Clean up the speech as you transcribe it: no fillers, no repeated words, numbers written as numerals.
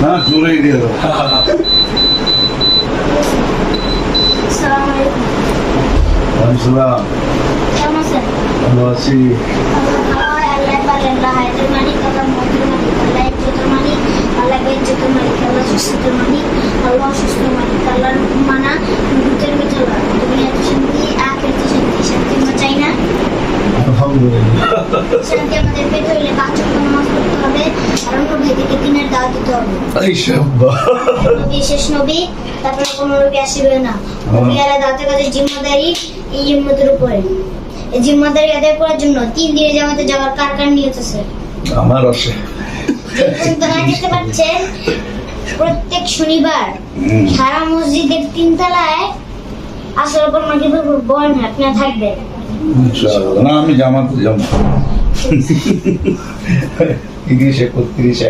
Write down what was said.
না জোরেই দিয়ে দাও। আসসালাম। কেমন আছেন? ভালো আছি। আল্লাহ পারেন না হায়াতের মালিক, আল্লাহ মতের মালিক, আল্লাহ ইজ্জতের মালিক, আল্লাহ বেজ্জতের মালিক, আল্লাহ সুস্থতার মালিক, আল্লাহ অসুস্থ মালিক, আল্লাহর মানা ভূতের ভিতর দুনিয়াতে শান্তি আখিরাতে শান্তি। শান্তি আমরা চাই না। আলহামদুলিল্লাহ। শান্তি আমাদের পেতে হলে 5 ওয়াক্ত নামাজ পড়তে হবে আর অন্য ভাইদেরকে দিনের দাওয়াত দিতে হবে। এই শাব্বাস। নবী শেষ নবী, তারপরে কোনো নবী আসবে না। নবী আলাইহিস দাওয়াতের কাজের জিম্মাদারি এই উম্মতের উপরে। এই জিম্মাদারি আদায় করার জন্য 3 দিনে জামাতে যাওয়ার কার কার নিয়ত আছে? আমার আছে। যেহেতু না যেতে পারছেন, প্রত্যেক শনিবার সারা মসজিদের 3 তলায় আসর পর মাগরিবের পর বয়ান আপনারা থাকবেন। ইনশাআল্লাহ। না আমি জামাতে যাব। 30 31